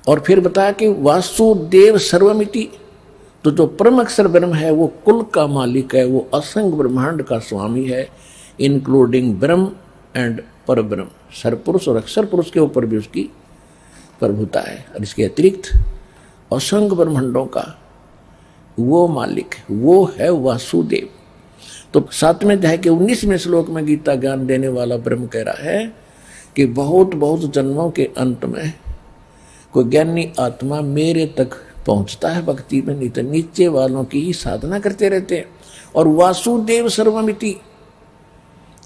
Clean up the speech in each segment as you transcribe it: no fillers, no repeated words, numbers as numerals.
और फिर बताया कि वासुदेव सर्वमिति, तो जो परम अक्षर ब्रह्म है वो कुल का मालिक है, वो असंग ब्रह्मांड का स्वामी है, इंक्लूडिंग ब्रह्म एंड पर ब्रह्म, सरपुरुष और अक्षर पुरुष के ऊपर भी उसकी प्रभुता है। और इसके अतिरिक्त असंग ब्रह्मांडों का वो मालिक है, वो है वासुदेव। तो 7वें अध्याय के 19वें श्लोक में गीता ज्ञान देने वाला ब्रह्म कह रहा है कि बहुत बहुत जन्मों के अंत में कोई ज्ञानी आत्मा मेरे तक पहुंचता है भक्ति में, नहीं तो नीचे वालों की ही साधना करते रहते हैं। और वासुदेव सर्वमिति,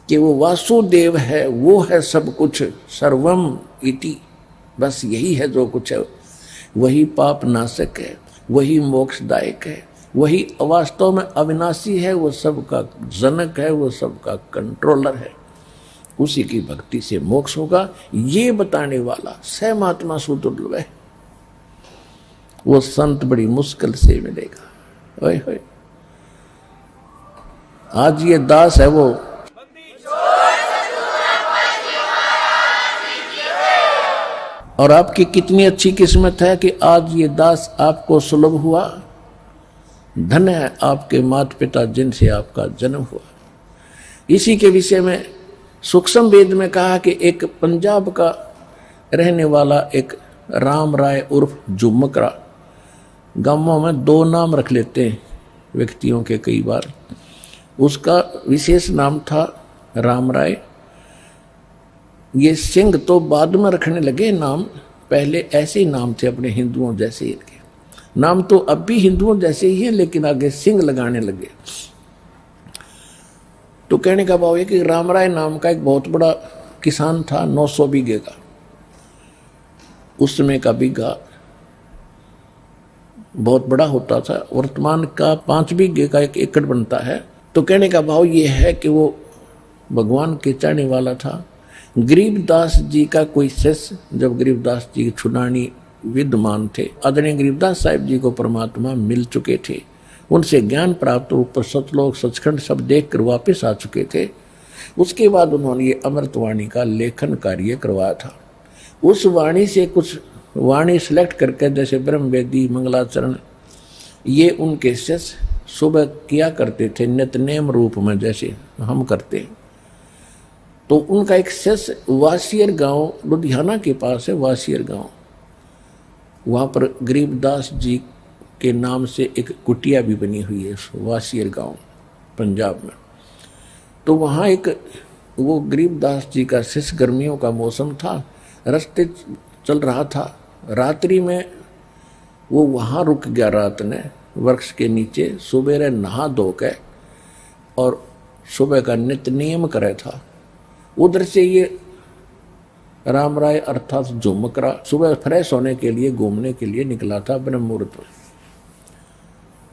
कि वो वासुदेव है, वो है सब कुछ, सर्वम इति, बस यही है जो कुछ है, वही पाप नाशक है, वही मोक्षदायक है, वही वास्तव में अविनाशी है, वो सबका जनक है, वो सबका कंट्रोलर है, उसी की भक्ति से मोक्ष होगा। ये बताने वाला स महात्मा सुदुर्लभ है, वो संत बड़ी मुश्किल से मिलेगा। ओए होए, आज ये दास है वो और आपकी कितनी अच्छी किस्मत है कि आज ये दास आपको सुलभ हुआ। धन्य है आपके माता पिता जिनसे आपका जन्म हुआ। इसी के विषय में सूक्ष्म वेद में कहा कि एक पंजाब का रहने वाला एक राम राय उर्फ झुमकरा, गांवों में 2 नाम रख लेते हैं व्यक्तियों के कई बार, उसका विशेष नाम था राम राय। ये सिंह तो बाद में रखने लगे नाम, पहले ऐसे ही नाम थे अपने हिंदुओं जैसे। इनके नाम तो अब भी हिंदुओं जैसे ही हैं, लेकिन आगे सिंह लगाने लगे। तो कहने का भाव है कि राम राय नाम का एक बहुत बड़ा किसान था, 900 बीघे का, उस समय का बीघा बहुत बड़ा होता था, वर्तमान का 5 बीघे का 1 एकड़ बनता है। तो कहने का भाव ये है कि वो भगवान के चाहने वाला था। गरीबदास जी का कोई शिष्य, जब गरीबदास जी छुड़ानी विद्वान थे, आदरणीय गरीबदास साहिब जी को परमात्मा मिल चुके थे, उनसे ज्ञान प्राप्त ऊपर सतलोक सचखंड सब देख कर वापिस आ चुके थे। उसके बाद उन्होंने ये अमृतवाणी का लेखन कार्य करवाया था। उस वाणी से कुछ वाणी सिलेक्ट करके, जैसे ब्रह्मवेदी, मंगलाचरण, ये उनके शिष्य सुबह किया करते थे नित्यनेम रूप में जैसे हम करते हैं। तो उनका एक शिष्य वासियर गांव, लुधियाना के पास है वासियर गांव, वहाँ पर गरीबदास जी के नाम से एक कुटिया भी बनी हुई है वासियर गांव पंजाब में। तो वहाँ एक वो गरीबदास जी का शिष्य, गर्मियों का मौसम था, रास्ते चल रहा था, रात्रि में वो वहाँ रुक गया रात ने वृक्ष के नीचे, सुबह नहा धो के और सुबह का नित्य नियम करे था। उधर से ये राम राय अर्थात झुमकरा सुबह फ्रेश होने के लिए घूमने के लिए निकला था ब्रह्म मुहूर्त में।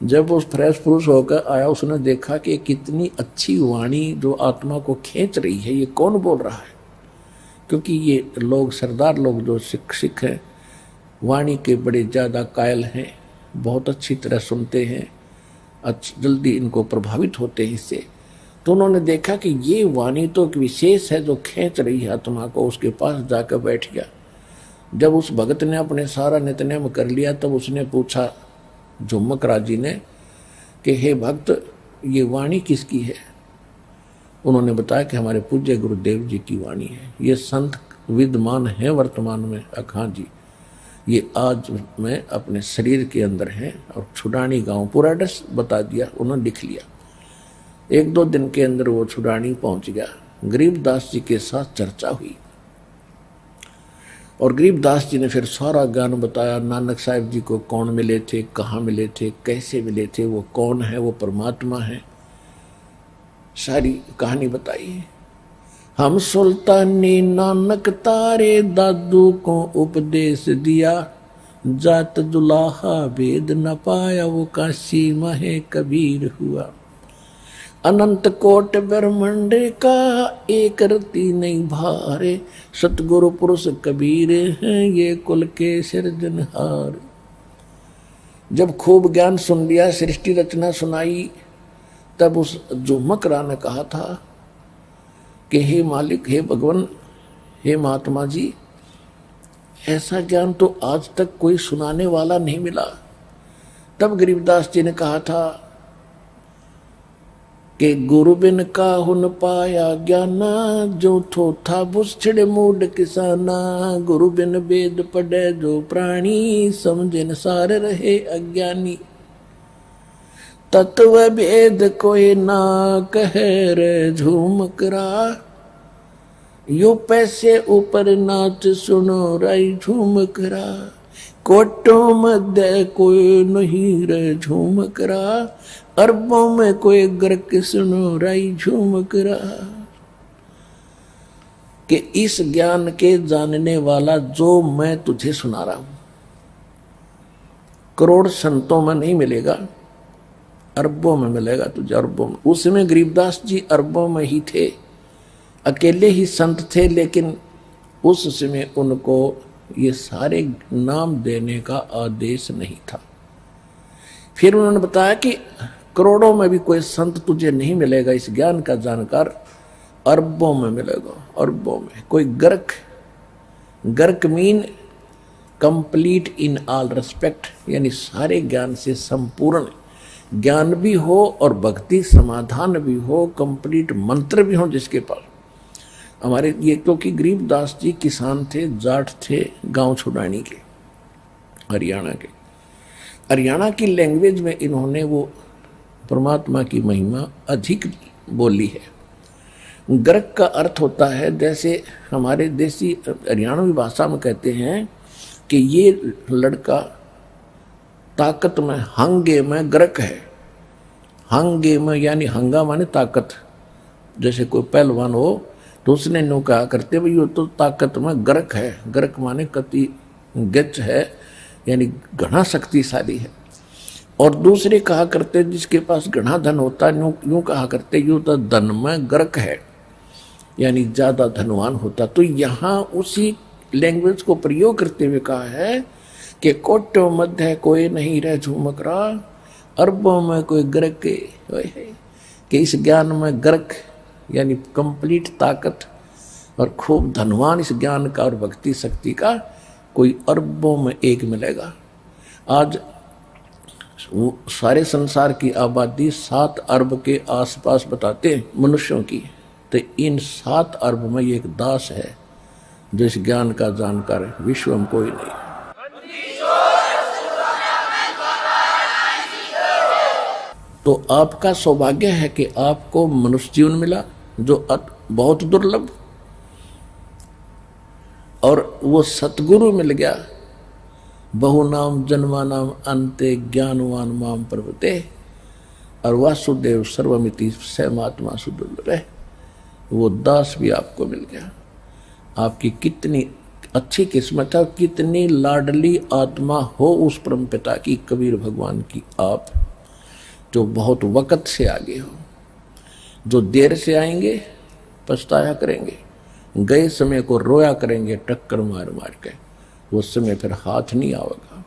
जब उस फ्रेश पुरुष होकर आया, उसने देखा कि कितनी अच्छी वाणी जो आत्मा को खींच रही है, ये कौन बोल रहा है। क्योंकि ये लोग सरदार लोग जो सिख हैं, वाणी के बड़े ज़्यादा कायल हैं, बहुत अच्छी तरह सुनते हैं, जल्दी इनको प्रभावित होते हैं इससे। तो उन्होंने देखा कि ये वाणी तो एक विशेष है जो खींच रही है आत्मा को। उसके पास जाकर बैठ गया। जब उस भगत ने अपने सारा नित्यनेम कर लिया, तब उसने पूछा झुमकरा जी ने कि हे भक्त, ये वाणी किसकी है। उन्होंने बताया कि हमारे पूज्य गुरुदेव जी की वाणी है। ये संत विद्यमान है वर्तमान में। हाँ जी, ये आज मैं अपने शरीर के अंदर है। और छुड़ानी गांव, पूरा एड्रेस बता दिया, उन्होंने लिख लिया। 1-2 दिन के अंदर वो छुड़ानी पहुंच गया। गरीबदास जी के साथ चर्चा हुई और गरीबदास जी ने फिर सारा ज्ञान बताया। नानक साहिब जी को कौन मिले थे, कहाँ मिले थे, कैसे मिले थे, वो कौन है, वो परमात्मा है, सारी कहानी बताई। हम सुल्तानी नानक तारे दादू को उपदेश दिया, जात दुलाहा भेद न पाया, वो काशी महे कबीर हुआ। अनंत कोट ब्रह्मंड का एक रति नहीं भारे, सतगुरु पुरुष कबीर हैं ये कुल के सिरजनहार। जब खूब ज्ञान सुन लिया, सृष्टि रचना सुनाई, तब उस झुमकरा ने कहा था कि हे मालिक, हे भगवान, हे महात्मा जी, ऐसा ज्ञान तो आज तक कोई सुनाने वाला नहीं मिला। तब गरीबदास जी ने कहा था कि गुरु बिन काहु न पाया ज्ञाना, जो थोथा बुछड़े मूड किसाना। गुरु बिन वेद पढ़े जो प्राणी, समझन सार रहे अज्ञानी। तत्व भेद कोई ना कहे रे झूम करा, यो पैसे ऊपर नाच सुनो राई झूम करा। कोटों मध्य कोई नहीं रे झूम करा, अरबों में कोई गर्क सुनो राई झूम करा। कि इस ज्ञान के जानने वाला जो मैं तुझे सुना रहा हूं, करोड़ संतों में नहीं मिलेगा, अरबों में मिलेगा तुझे, अरबों में। उसमें गरीबदास जी अरबों में ही थे, अकेले ही संत थे, लेकिन उस समय उनको ये सारे नाम देने का आदेश नहीं था। फिर उन्होंने बताया कि करोड़ों में भी कोई संत तुझे नहीं मिलेगा इस ज्ञान का जानकार, अरबों में मिलेगा, अरबों में। कोई गर्क mean complete in all respect, यानी सारे ज्ञान से संपूर्ण ज्ञान भी हो और भक्ति समाधान भी हो, कंप्लीट मंत्र भी हो जिसके पास। हमारे ये क्योंकि गरीबदास जी किसान थे, जाट थे, गांव छुड़ानी के, हरियाणा के। हरियाणा की लैंग्वेज में इन्होंने वो परमात्मा की महिमा अधिक बोली है। गर्क का अर्थ होता है, जैसे हमारे देसी हरियाणवी भाषा में कहते हैं कि ये लड़का ताकत में, हंगे में गर्क है। हंगे में यानी हंगा माने ताकत। जैसे कोई पहलवान हो तो उसने नो कहा करते भाई ये तो ताकत में गर्क है। गर्क माने कति गच है, यानी घना शक्तिशाली है। और दूसरे कहा करते जिसके पास घना धन होता है, यूं कहा करते यूं तो धन में गर्क है, यानी ज्यादा धनवान होता। तो यहाँ उसी लैंग्वेज को प्रयोग करते हुए कहा है कि कोटों मध्य कोई नहीं रह झूमक रहा, अरबों में कोई गर्क के इस ज्ञान में गर्क यानी कंप्लीट ताकत और खूब धनवान इस ज्ञान का और भक्ति शक्ति का कोई अरबों में एक मिलेगा। आज सारे संसार की आबादी 7 अरब के आसपास बताते हैं मनुष्यों की, तो इन 7 अरब में एक दास है जो इस ज्ञान का जानकार है, विश्व में कोई नहीं। तो आपका सौभाग्य है कि आपको मनुष्य जीवन मिला जो बहुत दुर्लभ, और वो सतगुरु मिल गया। बहु नाम जन्मा नाम अंते ज्ञानवान माम प्रवते, और वासुदेव सर्वमिति सहमात्मा सुदुर्लभ। वो दास भी आपको मिल गया। आपकी कितनी अच्छी किस्मत है, कितनी लाडली आत्मा हो उस परम पिता की, कबीर भगवान की, आप जो बहुत वक्त से आगे हो। जो देर से आएंगे पछताया करेंगे, गए समय को रोया करेंगे टक्कर मार मार के, वो समय फिर हाथ नहीं आएगा।